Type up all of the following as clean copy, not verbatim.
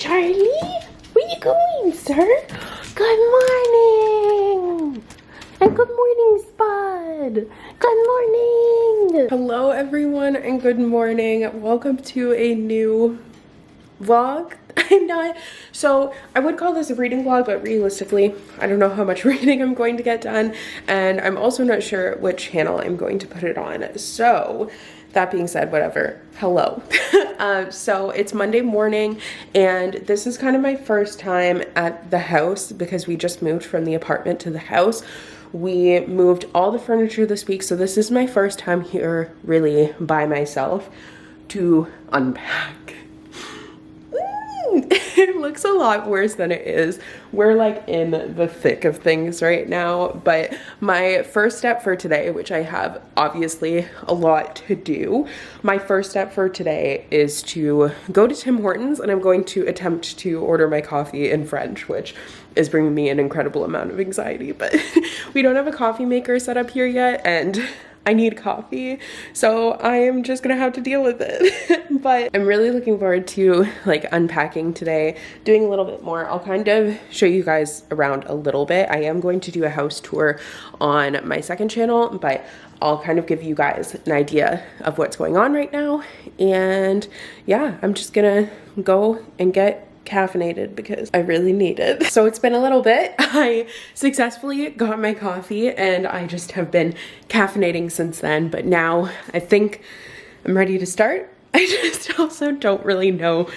Charlie, where you going, sir? Good morning. And good morning, Spud. Good morning. Hello, everyone, and good morning. Welcome to a new vlog. So I would call this a reading vlog, but realistically, I don't know how much reading I'm going to get done, and I'm also not sure which channel I'm going to put it on. So that being said, whatever. Hello. So it's Monday morning, and this is kind of my first time at the house because we just moved from the apartment to the house. We moved all the furniture this week, so this is my first time here really by myself to unpack. It looks a lot worse than it is. We're like in the thick of things right now, but my first step for today, which I have obviously a lot to do, my first step for today is to go to Tim Hortons, and I'm going to attempt to order my coffee in French, which is bringing me an incredible amount of anxiety, but we don't have a coffee maker set up here yet, and I need coffee, so I am just gonna have to deal with it. But I'm really looking forward to like unpacking today, doing a little bit more. I'll kind of show you guys around a little bit. I am going to do a house tour on my second channel, but I'll kind of give you guys an idea of what's going on right now. And yeah, I'm just gonna go and get caffeinated because I really need it. So it's been a little bit. I successfully got my coffee and I just have been caffeinating since then, but now I think I'm ready to start. I just also don't really know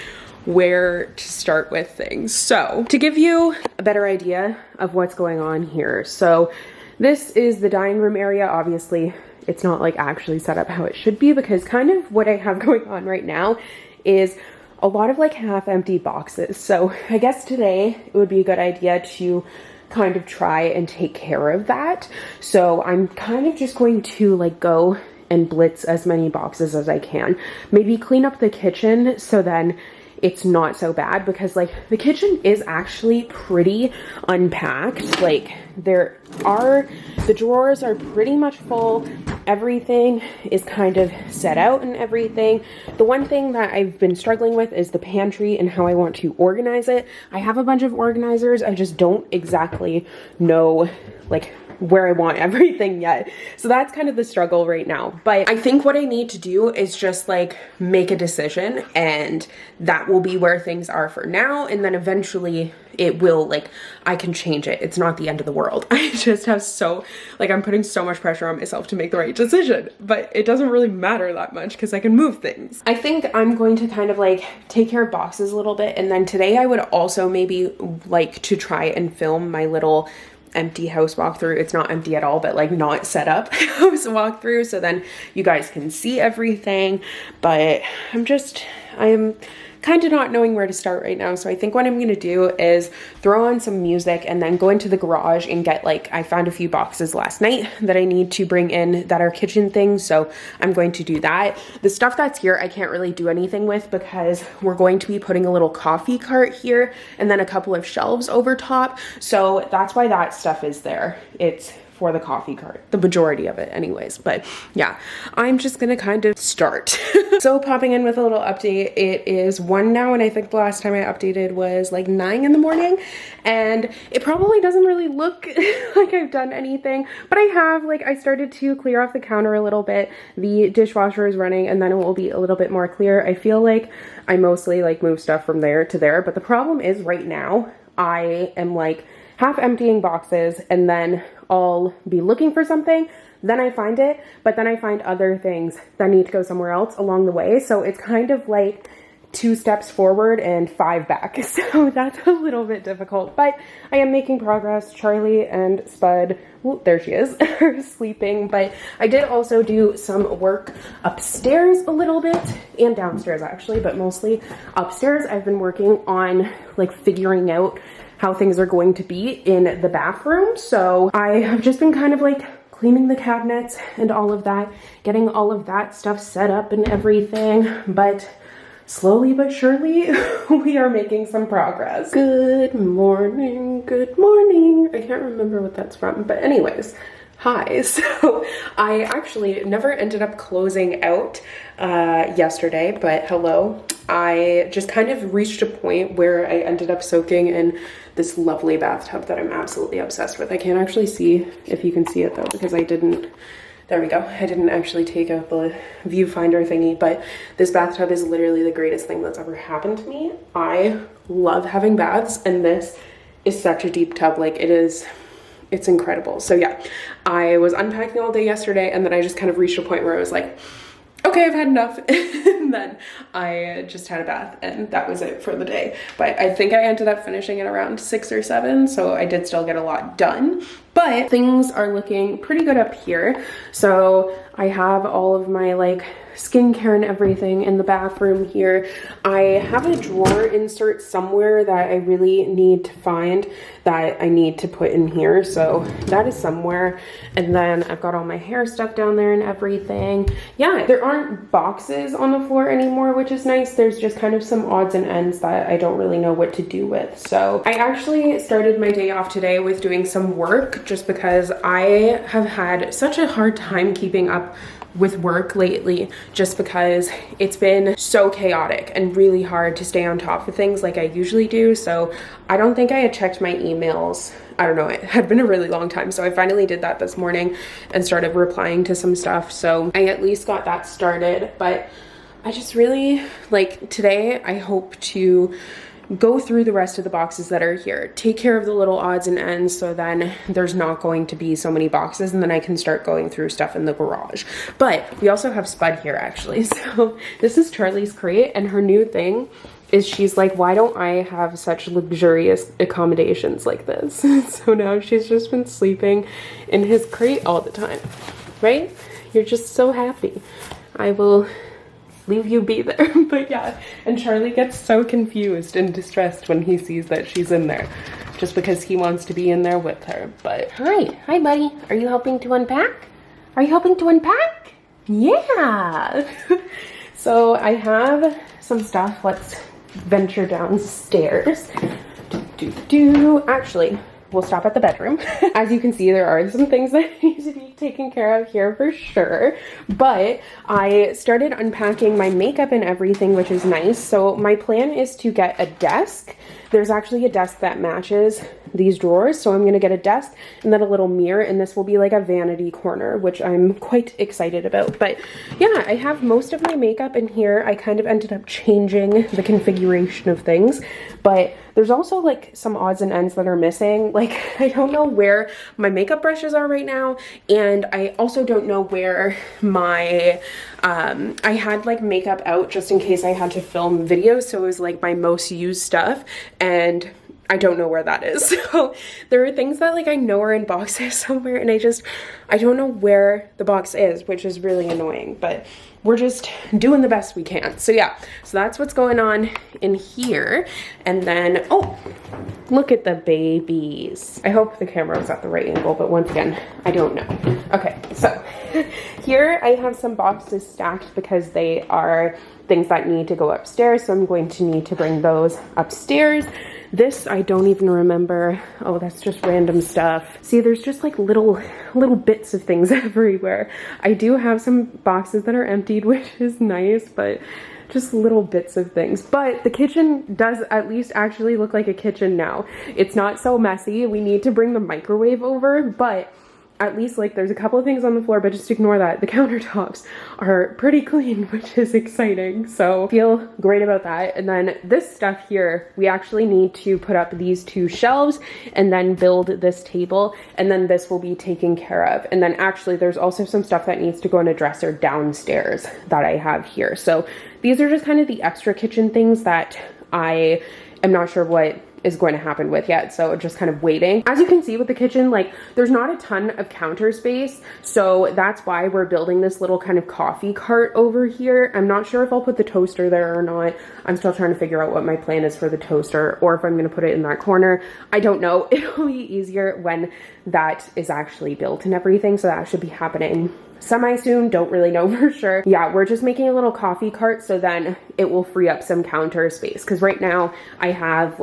where to start with things. So to give you a better idea of what's going on here, so this is the dining room area. Obviously it's not like actually set up how it should be, because kind of what I have going on right now is a lot of like half empty boxes. So I guess today it would be a good idea to kind of try and take care of that. So I'm kind of just going to like go and blitz as many boxes as I can. Maybe clean up the kitchen so then it's not so bad, because like the kitchen is actually pretty unpacked. Like the drawers are pretty much full. Everything is kind of set out and everything. The one thing that I've been struggling with is the pantry and how I want to organize it. I have a bunch of organizers. I just don't exactly know like where I want everything yet. So that's kind of the struggle right now. But I think what I need to do is just like make a decision, and that will be where things are for now. And then eventually it will, like, I can change it. It's not the end of the world. I just have I'm putting so much pressure on myself to make the right decision, but it doesn't really matter that much because I can move things. I think I'm going to kind of like take care of boxes a little bit. And then today I would also maybe like to try and film my little empty house walkthrough. It's not empty at all, but like not set up house walkthrough, so then you guys can see everything. But I am kind of not knowing where to start right now. So I think what I'm gonna do is throw on some music and then go into the garage and get I found a few boxes last night that I need to bring in that are kitchen things. So I'm going to do that. The stuff that's here, I can't really do anything with because we're going to be putting a little coffee cart here and then a couple of shelves over top. So that's why that stuff is there. It's for the coffee cart, the majority of it anyways. But yeah, I'm just gonna kind of start. So popping in with a little update, it is 1 now, and I think the last time I updated was like 9 in the morning, and it probably doesn't really look like I've done anything, but I have. I started to clear off the counter a little bit. The dishwasher is running, and then it will be a little bit more clear. I feel like I mostly move stuff from there to there, but the problem is right now I am half emptying boxes, and then I'll be looking for something, then I find it, but then I find other things that need to go somewhere else along the way. So it's kind of like 2 steps forward and 5 back. So that's a little bit difficult, but I am making progress. Charlie and Spud, oh, there she is, are sleeping, but I did also do some work upstairs a little bit and downstairs actually, but mostly upstairs. I've been working on figuring out how things are going to be in the bathroom. So I have just been kind of cleaning the cabinets and all of that, getting all of that stuff set up and everything, but slowly but surely we are making some progress. Good morning, good morning. I can't remember what that's from, but anyways, hi. So I actually never ended up closing out yesterday, but hello. I just kind of reached a point where I ended up soaking in this lovely bathtub that I'm absolutely obsessed with. I can't actually see if you can see it though, because I didn't, there we go. I didn't actually take out the viewfinder thingy, but this bathtub is literally the greatest thing that's ever happened to me. I love having baths, and this is such a deep tub. Like, it's incredible. So yeah, I was unpacking all day yesterday, and then I just kind of reached a point where I was like, okay, I've had enough. And then I just had a bath, and that was it for the day. But I think I ended up finishing at around 6 or 7, so I did still get a lot done. But things are looking pretty good up here. So I have all of my like skincare and everything in the bathroom here. I have a drawer insert somewhere that I really need to find that I need to put in here. So that is somewhere. And then I've got all my hair stuff down there and everything. Yeah, there aren't boxes on the floor anymore, which is nice. There's just kind of some odds and ends that I don't really know what to do with. So I actually started my day off today with doing some work, just because I have had such a hard time keeping up with work lately, just because it's been so chaotic and really hard to stay on top of things like I usually do. So I don't think I had checked my emails. I don't know, it had been a really long time. So I finally did that this morning and started replying to some stuff. So I at least got that started. But I just really, like, today I hope to go through the rest of the boxes that are here, take care of the little odds and ends, so then there's not going to be so many boxes, and then I can start going through stuff in the garage. But we also have Spud here, actually. So this is Charlie's crate, and her new thing is she's like, why don't I have such luxurious accommodations like this? So now she's just been sleeping in his crate all the time, right? You're just so happy. I will leave you be there. But yeah, and Charlie gets so confused and distressed when he sees that she's in there, just because he wants to be in there with her. But hi buddy, are you helping to unpack? Are you helping to unpack? Yeah. So I have some stuff. Let's venture downstairs. Actually, we'll stop at the bedroom. As you can see, there are some things that need to be taken care of here for sure. But I started unpacking my makeup and everything, which is nice. So my plan is to get a desk. There's actually a desk that matches these drawers. So I'm gonna get a desk and then a little mirror, and this will be like a vanity corner, which I'm quite excited about. But yeah, I have most of my makeup in here. I kind of ended up changing the configuration of things, but there's also like some odds and ends that are missing. Like, I don't know where my makeup brushes are right now, and I also don't know where my I had like makeup out just in case I had to film videos, so it was like my most used stuff, and I don't know where that is. So there are things that like I know are in boxes somewhere, and I don't know where the box is, which is really annoying, but we're just doing the best we can. So yeah, so that's what's going on in here. And then, oh, look at the babies. I hope the camera was at the right angle, but once again, I don't know. Okay, so here I have some boxes stacked because they are things that need to go upstairs. So I'm going to need to bring those upstairs. This, I don't even remember. Oh, that's just random stuff. See, there's just like little bits of things everywhere. I do have some boxes that are emptied, which is nice, but just little bits of things. But the kitchen does at least actually look like a kitchen now. It's not so messy. We need to bring the microwave over, but at least like there's a couple of things on the floor, but just ignore that. The countertops are pretty clean, which is exciting. So feel great about that. And then this stuff here, we actually need to put up these 2 shelves and then build this table, and then this will be taken care of. And then actually there's also some stuff that needs to go in a dresser downstairs that I have here. So these are just kind of the extra kitchen things that I am not sure what is going to happen with yet, so just kind of waiting. As you can see with the kitchen, like there's not a ton of counter space, so that's why we're building this little kind of coffee cart over here. I'm not sure if I'll put the toaster there or not. I'm still trying to figure out what my plan is for the toaster, or if I'm going to put it in that corner. I don't know. It'll be easier when that is actually built and everything, so that should be happening semi-soon, don't really know for sure. Yeah, we're just making a little coffee cart so then it will free up some counter space, because right now I have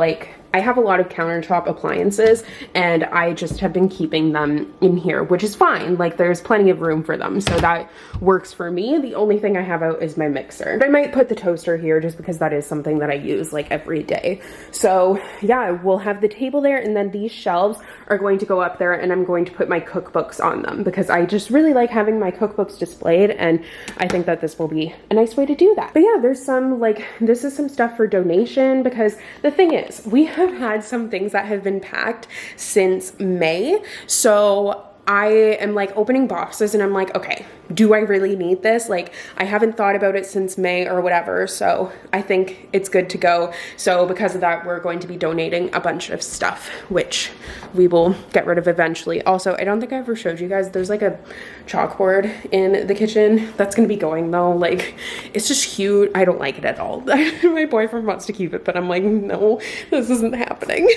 a lot of countertop appliances and I just have been keeping them in here, which is fine. Like, there's plenty of room for them, so that works for me. The only thing I have out is my mixer. I might put the toaster here just because that is something that I use like every day. So yeah, we'll have the table there, and then these shelves are going to go up there, and I'm going to put my cookbooks on them because I just really like having my cookbooks displayed, and I think that this will be a nice way to do that. But yeah, there's some, like, this is some stuff for donation, because the thing is, we have had some things that have been packed since May. So I am like opening boxes and I'm like, okay, do I really need this? Like, I haven't thought about it since May or whatever, so I think it's good to go. So because of that, we're going to be donating a bunch of stuff, which we will get rid of eventually. Also, I don't think I ever showed you guys, there's like a chalkboard in the kitchen that's gonna be going though. Like, it's just huge. I don't like it at all. My boyfriend wants to keep it, but I'm like, no, this isn't happening.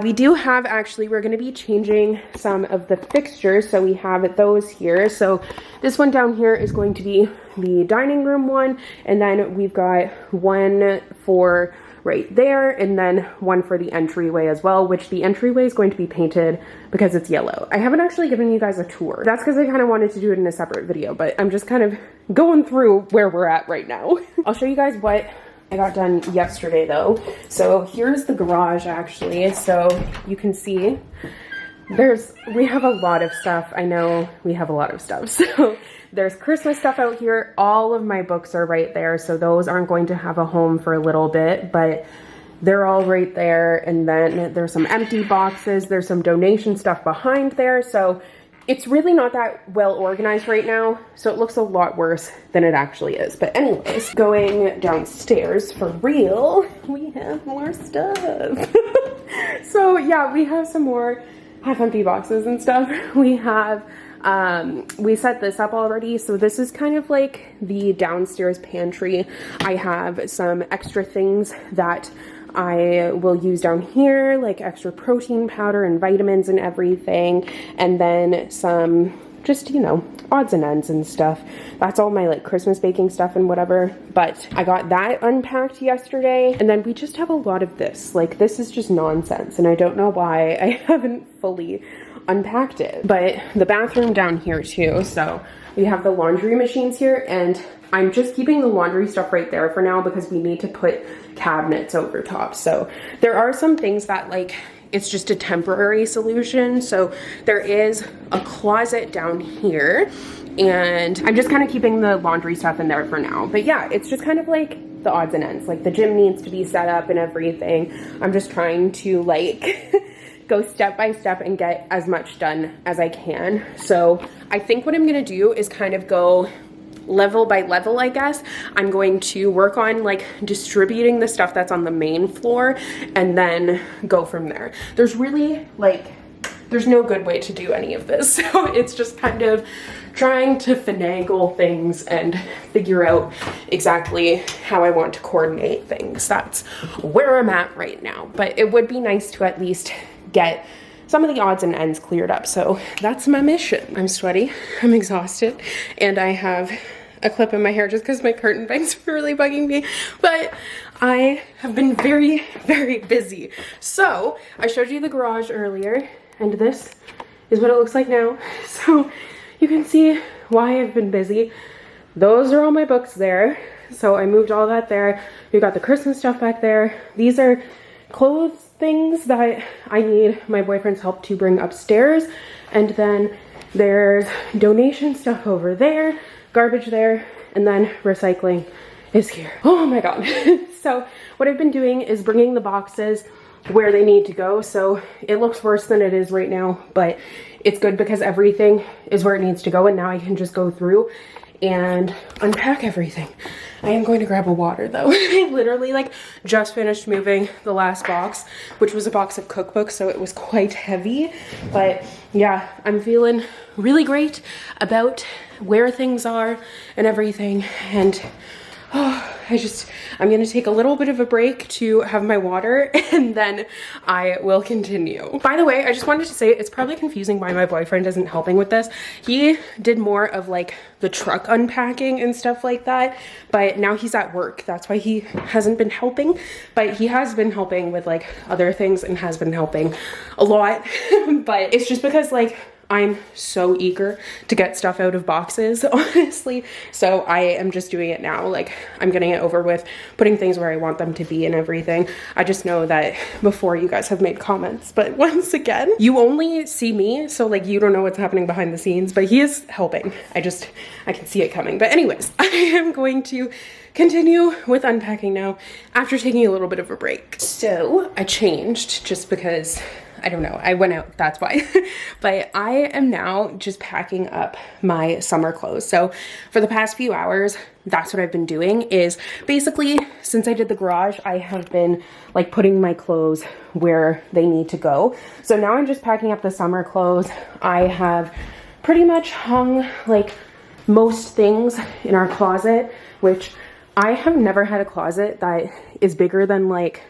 We do have, actually, we're gonna be changing some of the fixtures, so we have those here. So this one down here is going to be the dining room one, and then we've got one for right there, and then one for the entryway as well, which the entryway is going to be painted because it's yellow. I haven't actually given you guys a tour. That's because I kind of wanted to do it in a separate video, but I'm just kind of going through where we're at right now. I'll show you guys what I got done yesterday though. So here's the garage actually. So you can see we have a lot of stuff. I know we have a lot of stuff. So there's Christmas stuff out here. All of my books are right there. So those aren't going to have a home for a little bit, but they're all right there. And then there's some empty boxes. There's some donation stuff behind there. So it's really not that well organized right now. So it looks a lot worse than it actually is. But anyways, going downstairs for real, we have more stuff. So yeah, we have some more half empty boxes and stuff. We have, we set this up already. So this is kind of like the downstairs pantry. I have some extra things that I will use down here, like extra protein powder and vitamins and everything. And then some just, you know, odds and ends and stuff. That's all my like Christmas baking stuff and whatever. But I got that unpacked yesterday. And then we just have a lot of this. Like, this is just nonsense. And I don't know why I haven't fully unpacked it. But the bathroom down here too. So we have the laundry machines here, and I'm just keeping the laundry stuff right there for now because we need to put cabinets over top. So there are some things that, like, it's just a temporary solution. So there is a closet down here, and I'm just kind of keeping the laundry stuff in there for now. But yeah, it's just kind of like the odds and ends. Like, the gym needs to be set up and everything. I'm just trying to like go step by step and get as much done as I can. So I think what I'm gonna do is kind of go level by level, I guess. I'm going to work on like distributing the stuff that's on the main floor and then go from there. There's really like, there's no good way to do any of this. So it's just kind of trying to finagle things and figure out exactly how I want to coordinate things. That's where I'm at right now. But it would be nice to at least get some of the odds and ends cleared up. So that's my mission. I'm sweaty, I'm exhausted, and I have a clip in my hair just because my curtain bangs are really bugging me. But I have been very, very busy. So I showed you the garage earlier, and this is what it looks like now. So you can see why I've been busy. Those are all my books there. So I moved all that there. We've got the Christmas stuff back there. These are clothes things that I need my boyfriend's help to bring upstairs. And then there's donation stuff over there, garbage there, and then recycling is here. Oh my God. So what I've been doing is bringing the boxes where they need to go. So it looks worse than it is right now, but it's good because everything is where it needs to go. And now I can just go through and unpack everything. I am going to grab a water though. I literally like just finished moving the last box, which was a box of cookbooks, so it was quite heavy. But yeah, I'm feeling really great about where things are and everything. And oh, I'm gonna take a little bit of a break to have my water and then I will continue. By the way, I just wanted to say it's probably confusing why my boyfriend isn't helping with this. He did more of like the truck unpacking and stuff like that, but now he's at work. That's why he hasn't been helping, but he has been helping with like other things and has been helping a lot. But it's just because like I'm so eager to get stuff out of boxes, honestly. So I am just doing it now. Like I'm getting it over with, putting things where I want them to be and everything. I just know that before you guys have made comments, but once again, you only see me. So like you don't know what's happening behind the scenes, but he is helping. I can see it coming. But anyways, I am going to continue with unpacking now after taking a little bit of a break. So I changed just because I don't know, I went out, that's why. But I am now just packing up my summer clothes. So for the past few hours, that's what I've been doing is basically since I did the garage, I have been like putting my clothes where they need to go. So now I'm just packing up the summer clothes. I have pretty much hung like most things in our closet, which I have never had a closet that is bigger than like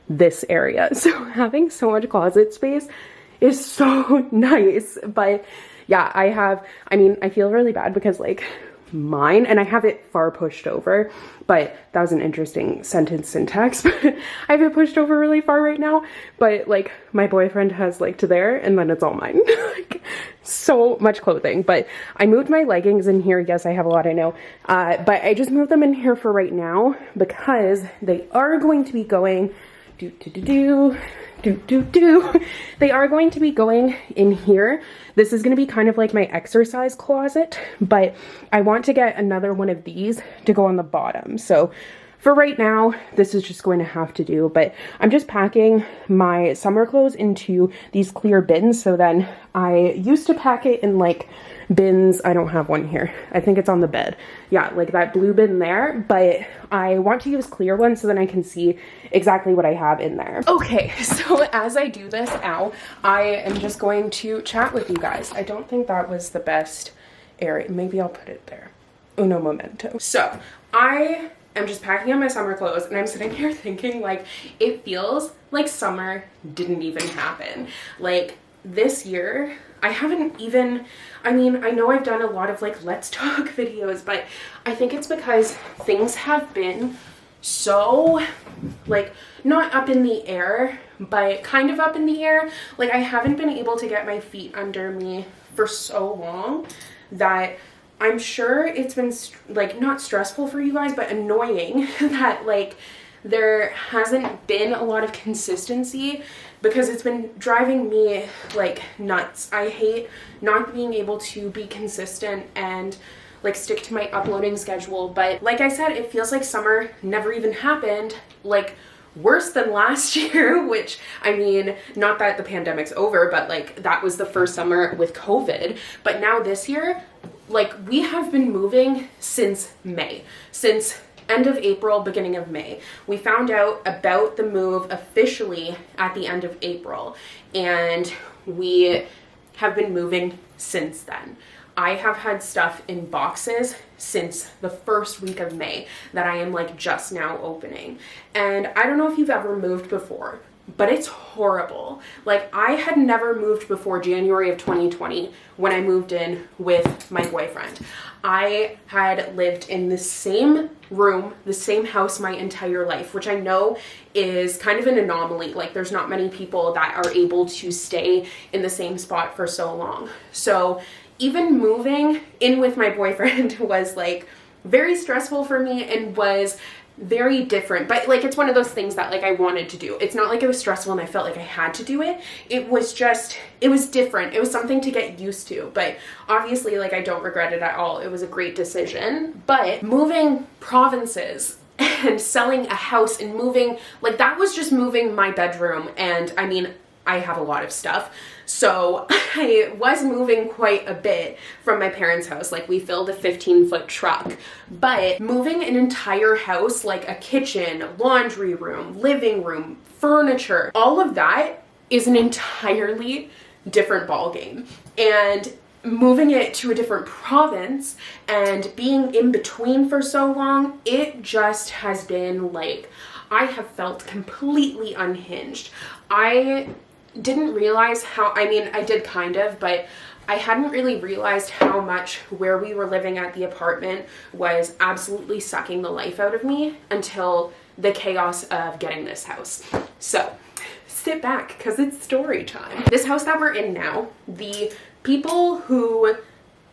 this area. So having so much closet space is so nice. But yeah, I mean, I feel really bad because like mine, and I have it far pushed over, but that was an interesting sentence syntax. But I have it pushed over really far right now, but like my boyfriend has like to there and then it's all mine. Like so much clothing. But I moved my leggings in here. Yes, I have a lot, I know. But I just moved them in here for right now because they are going to be going they are going to be going in here. This is going to be kind of like my exercise closet, but I want to get another one of these to go on the bottom. So for right now, this is just going to have to do, but I'm just packing my summer clothes into these clear bins. So then I used to pack it in like bins. I don't have one here. I think it's on the bed. Yeah, like that blue bin there, but I want to use clear ones so then I can see exactly what I have in there. Okay, so as I do this now, I am just going to chat with you guys. I don't think that was the best area. Maybe I'll put it there. Uno momento. So I am just packing up my summer clothes and I'm sitting here thinking like, it feels like summer didn't even happen. Like this year, I haven't even, I mean, I know I've done a lot of like let's talk videos, but I think it's because things have been so like not up in the air, but kind of up in the air. Like I haven't been able to get my feet under me for so long that I'm sure it's been like not stressful for you guys, but annoying that like there hasn't been a lot of consistency because it's been driving me like nuts. I hate not being able to be consistent and like stick to my uploading schedule. But like I said, it feels like summer never even happened, like worse than last year, which I mean, not that the pandemic's over, but like that was the first summer with COVID. But now this year, like we have been moving since May, since end of April, beginning of May. We found out about the move officially at the end of April, and we have been moving since then. I have had stuff in boxes since the first week of May that I am like just now opening. And I don't know if you've ever moved before, but it's horrible. Like I had never moved before January of 2020 when I moved in with my boyfriend. I had lived in the same room, the same house my entire life, which I know is kind of an anomaly. Like there's not many people that are able to stay in the same spot for so long. So even moving in with my boyfriend was like very stressful for me and was very different, but like it's one of those things that like I wanted to do. It's not like it was stressful and I felt like I had to do it. It was just, it was different. It was something to get used to, but obviously like I don't regret it at all. It was a great decision. But moving provinces and selling a house and moving, like that was just moving my bedroom. And I mean, I have a lot of stuff. So I was moving quite a bit from my parents' house. Like we filled a 15-foot truck, but moving an entire house, like a kitchen, laundry room, living room, furniture, all of that is an entirely different ballgame. And moving it to a different province and being in between for so long, it just has been like, I have felt completely unhinged. I didn't realize how, I mean, I did kind of, but I hadn't really realized how much where we were living at the apartment was absolutely sucking the life out of me until the chaos of getting this house. So sit back, because it's story time. This house that we're in now, the people who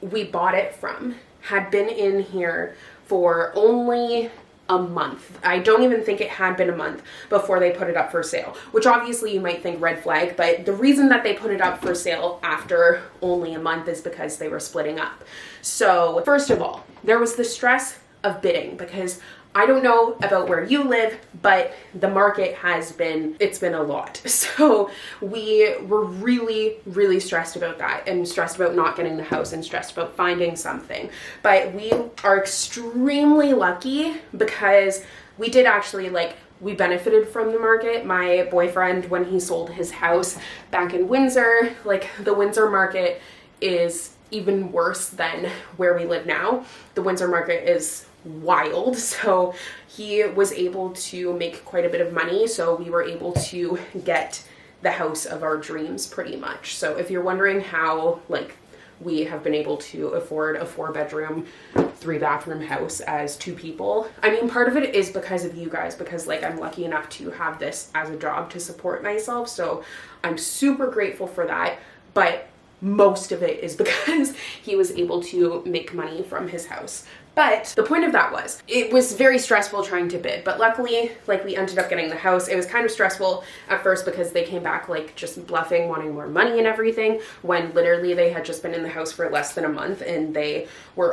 we bought it from had been in here for only a month. I don't even think it had been a month before they put it up for sale, which obviously you might think red flag, but the reason that they put it up for sale after only a month is because they were splitting up. So first of all, there was the stress of bidding, because I don't know about where you live, but the market has been, it's been a lot. So we were really, really stressed about that, and stressed about not getting the house, and stressed about finding something. But we are extremely lucky because we did actually, like, we benefited from the market. My boyfriend, when he sold his house back in Windsor, like, the Windsor market is even worse than where we live now. The Windsor market is wild, so he was able to make quite a bit of money, so we were able to get the house of our dreams pretty much. So if you're wondering how, like, we have been able to afford a 4-bedroom 3-bathroom house as 2 people, I mean, part of it is because of you guys, because, like, I'm lucky enough to have this as a job to support myself, so I'm super grateful for that. But most of it is because he was able to make money from his house. But the point of that was, it was very stressful trying to bid, but luckily, like, we ended up getting the house. It was kind of stressful at first because they came back, like, just bluffing, wanting more money and everything, when literally they had just been in the house for less than a month, and they were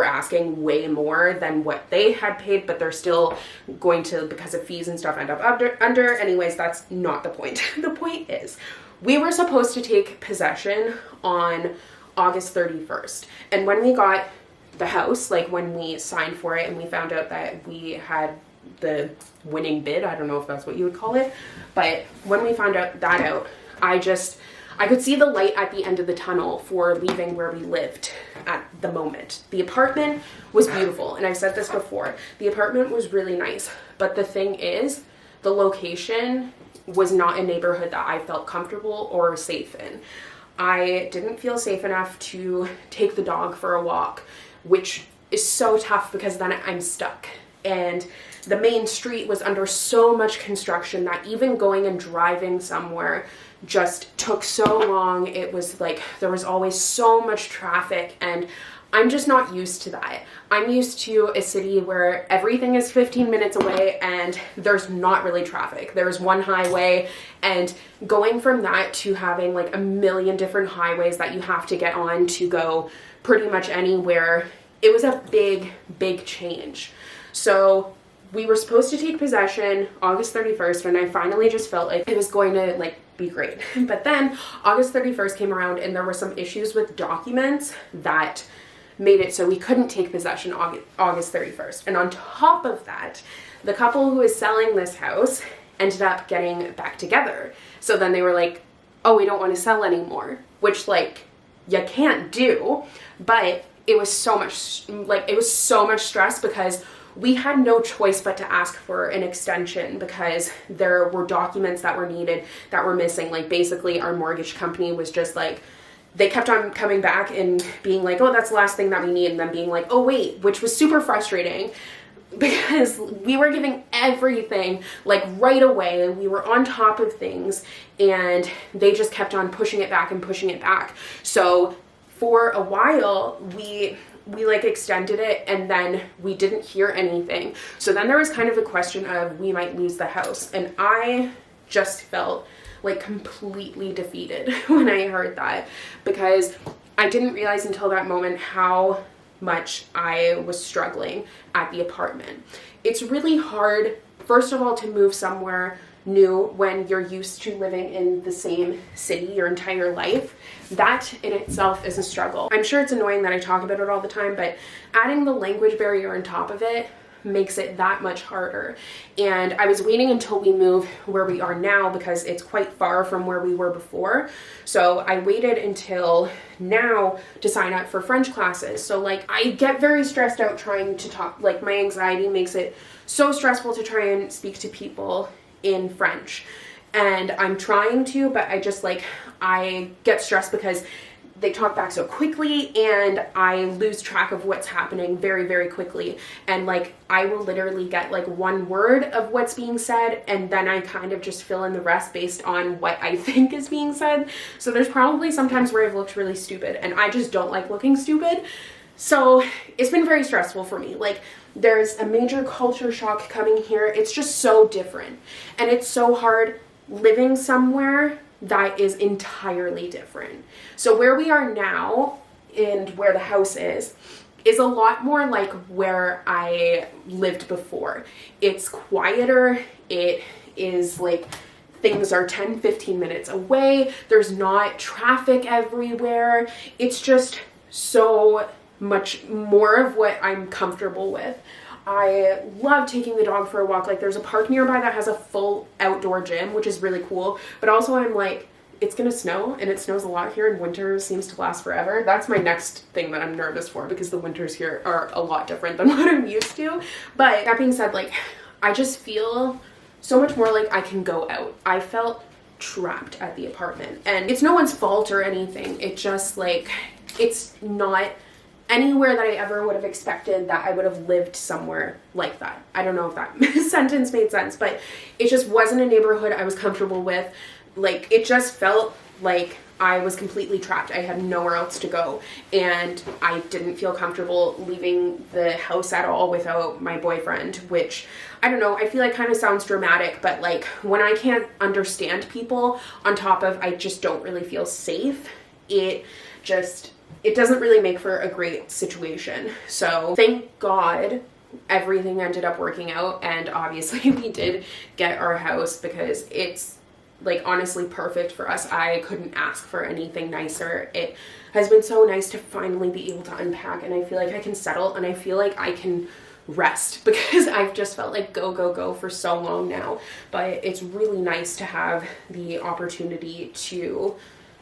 asking way more than what they had paid, but they're still going to, because of fees and stuff, end up under. Anyways, that's not the point. The point is, we were supposed to take possession on August 31st. And when we got the house, like, when we signed for it and we found out that we had the winning bid, I don't know if that's what you would call it, but when we found out I could see the light at the end of the tunnel for leaving where we lived at the moment. The apartment was beautiful, and I've said this before, the apartment was really nice, but the thing is, the location was not a neighborhood that I felt comfortable or safe in. I didn't feel safe enough to take the dog for a walk, which is so tough because then I'm stuck. And the main street was under so much construction that even going and driving somewhere just took so long. It was like there was always so much traffic, and I'm just not used to that. I'm used to a city where everything is 15 minutes away and there's not really traffic. There's one highway, and going from that to having like a million different highways that you have to get on to go pretty much anywhere, it was a big, big change. So we were supposed to take possession August 31st, and I finally just felt like it was going to like be great. But then August 31st came around and there were some issues with documents that made it so we couldn't take possession August 31st. And on top of that, the couple who is selling this house ended up getting back together. So then they were like, oh, we don't want to sell anymore, which like you can't do. But it was so much stress because we had no choice but to ask for an extension because there were documents that were needed that were missing. Like basically our mortgage company was just like, they kept on coming back and being like, oh, that's the last thing that we need. And then being like, oh, wait, which was super frustrating because we were giving everything like right away. We were on top of things and they just kept on pushing it back and pushing it back. So for a while, we like extended it and then we didn't hear anything. So then there was kind of a question of we might lose the house. And I just felt like completely defeated when I heard that because I didn't realize until that moment how much I was struggling at the apartment. It's really hard, first of all, to move somewhere new when you're used to living in the same city your entire life. That in itself is a struggle. I'm sure it's annoying that I talk about it all the time, but adding the language barrier on top of it makes it that much harder. And I was waiting until we move where we are now because it's quite far from where we were before. So I waited until now to sign up for French classes. So like I get very stressed out trying to talk, like my anxiety makes it so stressful to try and speak to people in French. And I'm trying to, but I just like, I get stressed because they talk back so quickly and I lose track of what's happening very, very quickly. And like, I will literally get like one word of what's being said and then I kind of just fill in the rest based on what I think is being said. So there's probably sometimes where I've looked really stupid and I just don't like looking stupid. So it's been very stressful for me. Like there's a major culture shock coming here. It's just so different. And it's so hard living somewhere that is entirely different. So where we are now and where the house is a lot more like where I lived before. It's quieter. It is like things are 10-15 minutes away. There's not traffic everywhere. It's just so much more of what I'm comfortable with. I love taking the dog for a walk. Like there's a park nearby that has a full outdoor gym, which is really cool. But also I'm like, it's gonna snow and it snows a lot here and winter seems to last forever. That's my next thing that I'm nervous for because the winters here are a lot different than what I'm used to. But that being said, like I just feel so much more like I can go out. I felt trapped at the apartment and it's no one's fault or anything. It just like, it's not anywhere that I ever would have expected that I would have lived somewhere like that. I don't know if that sentence made sense, but it just wasn't a neighborhood I was comfortable with. Like it just felt like I was completely trapped. I had nowhere else to go and I didn't feel comfortable leaving the house at all without my boyfriend, which I don't know, I feel like kind of sounds dramatic, but like when I can't understand people on top of I just don't really feel safe, it doesn't really make for a great situation. So thank God everything ended up working out and obviously we did get our house because it's like honestly perfect for us. I couldn't ask for anything nicer. It has been so nice to finally be able to unpack and I feel like I can settle and I feel like I can rest because I've just felt like go, go, go for so long now. But it's really nice to have the opportunity to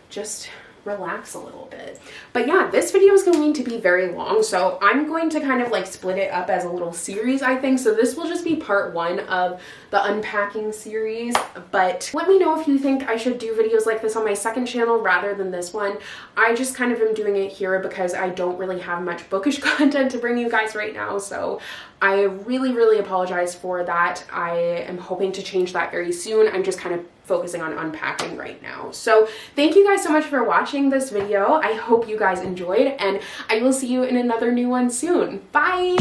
just relax a little bit. But yeah, this video is going to be very long, so I'm going to kind of like split it up as a little series, I think. So this will just be part one of the unpacking series, but let me know if you think I should do videos like this on my second channel rather than this one. I just kind of am doing it here because I don't really have much bookish content to bring you guys right now, so I really, really apologize for that. I am hoping to change that very soon. I'm just kind of focusing on unpacking right now. So thank you guys so much for watching this video. I hope you guys enjoyed and I will see you in another new one soon. Bye!